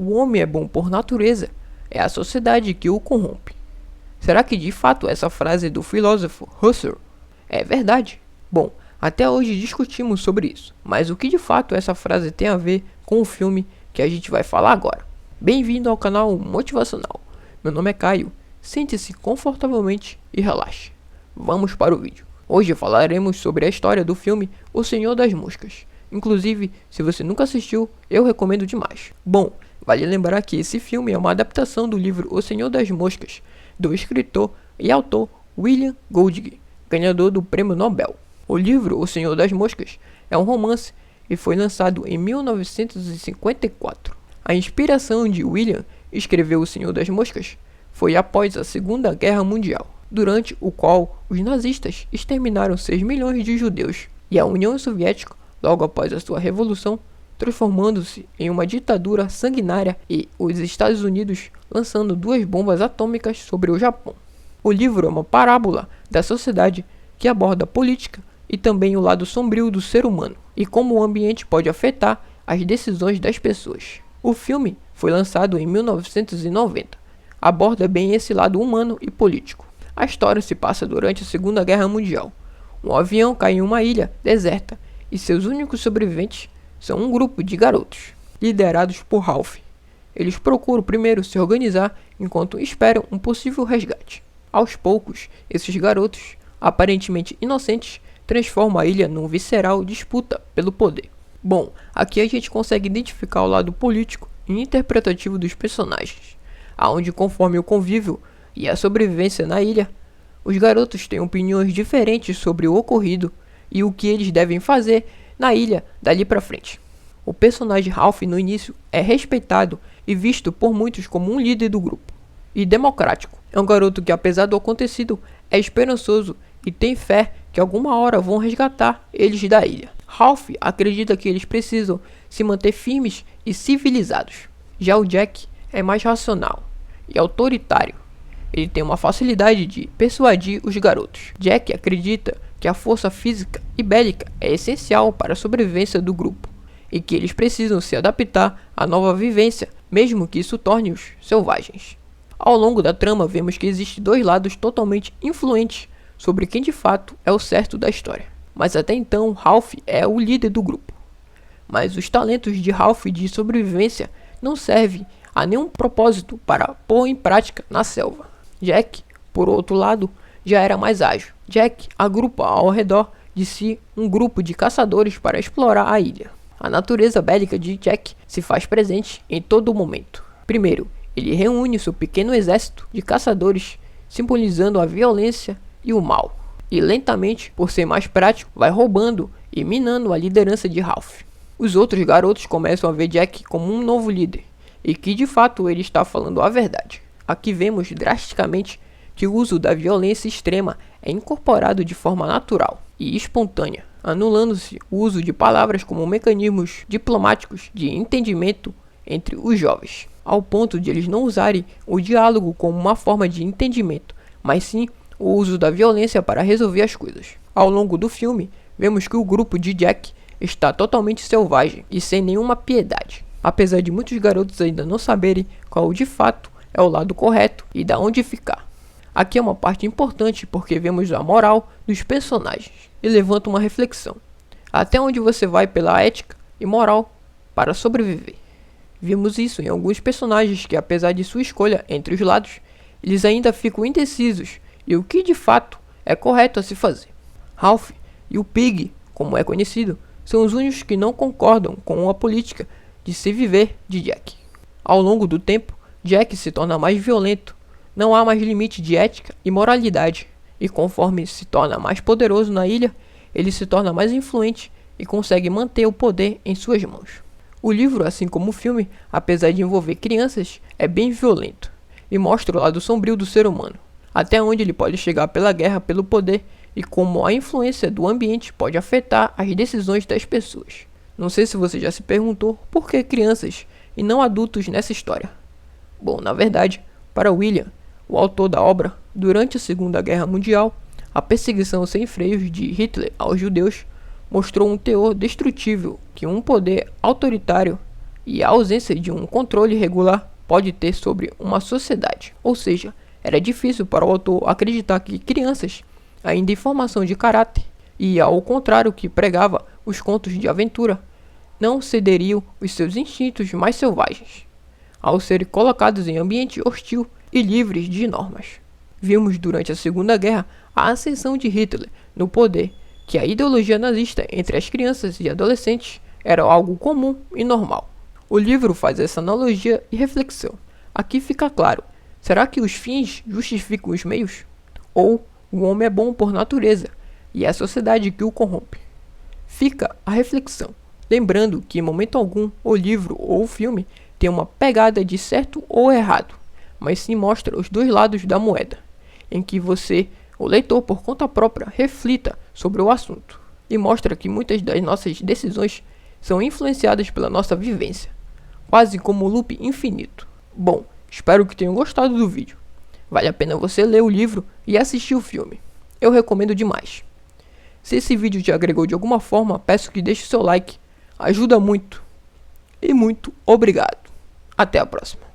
o homem é bom por natureza, é a sociedade que o corrompe. Será que de fato essa frase do filósofo Husserl é verdade? Bom, até hoje discutimos sobre isso, mas o que de fato essa frase tem a ver com o filme que a gente vai falar agora? Bem-vindo ao canal Motivacional. Meu nome é Caio, sente-se confortavelmente e relaxe. Vamos para o vídeo. Hoje falaremos sobre a história do filme O Senhor das Moscas. Inclusive, se você nunca assistiu, eu recomendo demais. Bom, vale lembrar que esse filme é uma adaptação do livro O Senhor das Moscas, do escritor e autor William Golding, ganhador do Prêmio Nobel. O livro O Senhor das Moscas é um romance e foi lançado em 1954. A inspiração de William escrever O Senhor das Moscas foi após a Segunda Guerra Mundial, durante o qual os nazistas exterminaram 6 milhões de judeus, e a União Soviética, logo após a sua revolução, transformando-se em uma ditadura sanguinária, e os Estados Unidos lançando 2 bombas atômicas sobre o Japão. O livro é uma parábola da sociedade que aborda a política e também o lado sombrio do ser humano, e como o ambiente pode afetar as decisões das pessoas. O filme foi lançado em 1990, aborda bem esse lado humano e político. A história se passa durante a Segunda Guerra Mundial. Um avião cai em uma ilha deserta e seus únicos sobreviventes são um grupo de garotos, liderados por Ralph. Eles procuram primeiro se organizar enquanto esperam um possível resgate. Aos poucos, esses garotos, aparentemente inocentes, transformam a ilha num visceral disputa pelo poder. Bom, aqui a gente consegue identificar o lado político e interpretativo dos personagens, aonde conforme o convívio e a sobrevivência na ilha, os garotos têm opiniões diferentes sobre o ocorrido e o que eles devem fazer na ilha dali pra frente. O personagem Ralph no início é respeitado e visto por muitos como um líder do grupo, e democrático. É um garoto que, apesar do acontecido, é esperançoso e tem fé que alguma hora vão resgatar eles da ilha. Ralph acredita que eles precisam se manter firmes e civilizados. Já o Jack é mais racional e autoritário. Ele tem uma facilidade de persuadir os garotos. Jack acredita que a força física e bélica é essencial para a sobrevivência do grupo e que eles precisam se adaptar à nova vivência, mesmo que isso torne-os selvagens. Ao longo da trama, vemos que existem 2 lados totalmente influentes sobre quem de fato é o certo da história. Mas até então, Ralph é o líder do grupo. Mas os talentos de Ralph de sobrevivência não servem a nenhum propósito para pôr em prática na selva. Jack, por outro lado, já era mais ágil. Jack agrupa ao redor de si um grupo de caçadores para explorar a ilha. A natureza bélica de Jack se faz presente em todo momento. Primeiro, ele reúne seu pequeno exército de caçadores, simbolizando a violência e o mal. E lentamente, por ser mais prático, vai roubando e minando a liderança de Ralph. Os outros garotos começam a ver Jack como um novo líder, e que de fato ele está falando a verdade. Aqui vemos drasticamente que o uso da violência extrema é incorporado de forma natural e espontânea, anulando-se o uso de palavras como mecanismos diplomáticos de entendimento entre os jovens, ao ponto de eles não usarem o diálogo como uma forma de entendimento, mas sim o uso da violência para resolver as coisas. Ao longo do filme, vemos que o grupo de Jack está totalmente selvagem e sem nenhuma piedade, apesar de muitos garotos ainda não saberem qual de fato é o lado correto e da onde ficar. Aqui é uma parte importante porque vemos a moral dos personagens e levanta uma reflexão. Até onde você vai pela ética e moral para sobreviver? Vimos isso em alguns personagens que, apesar de sua escolha entre os lados, eles ainda ficam indecisos e o que de fato é correto a se fazer. Ralph e o Pig, como é conhecido, são os únicos que não concordam com a política de se viver de Jack. Ao longo do tempo, Jack se torna mais violento, não há mais limite de ética e moralidade, e conforme se torna mais poderoso na ilha, ele se torna mais influente e consegue manter o poder em suas mãos. O livro, assim como o filme, apesar de envolver crianças, é bem violento e mostra o lado sombrio do ser humano, até onde ele pode chegar pela guerra pelo poder e como a influência do ambiente pode afetar as decisões das pessoas. Não sei se você já se perguntou por que crianças e não adultos nessa história. Bom, na verdade, para William, o autor da obra, durante a Segunda Guerra Mundial, a perseguição sem freios de Hitler aos judeus mostrou um teor destrutível que um poder autoritário e a ausência de um controle regular pode ter sobre uma sociedade. Ou seja, era difícil para o autor acreditar que crianças, ainda em formação de caráter, e ao contrário que pregava os contos de aventura, não cederiam os seus instintos mais selvagens, ao serem colocados em ambiente hostil e livres de normas. Vimos durante a Segunda Guerra a ascensão de Hitler no poder, que a ideologia nazista entre as crianças e adolescentes era algo comum e normal. O livro faz essa analogia e reflexão. Aqui fica claro, será que os fins justificam os meios? Ou o homem é bom por natureza e é a sociedade que o corrompe? Fica a reflexão, lembrando que em momento algum o livro ou o filme tem uma pegada de certo ou errado, mas sim mostra os dois lados da moeda, em que você, o leitor por conta própria, reflita sobre o assunto, e mostra que muitas das nossas decisões são influenciadas pela nossa vivência, quase como um loop infinito. Bom, espero que tenham gostado do vídeo. Vale a pena você ler o livro e assistir o filme. Eu recomendo demais. Se esse vídeo te agregou de alguma forma, peço que deixe seu like. Ajuda muito. E muito obrigado. Até a próxima.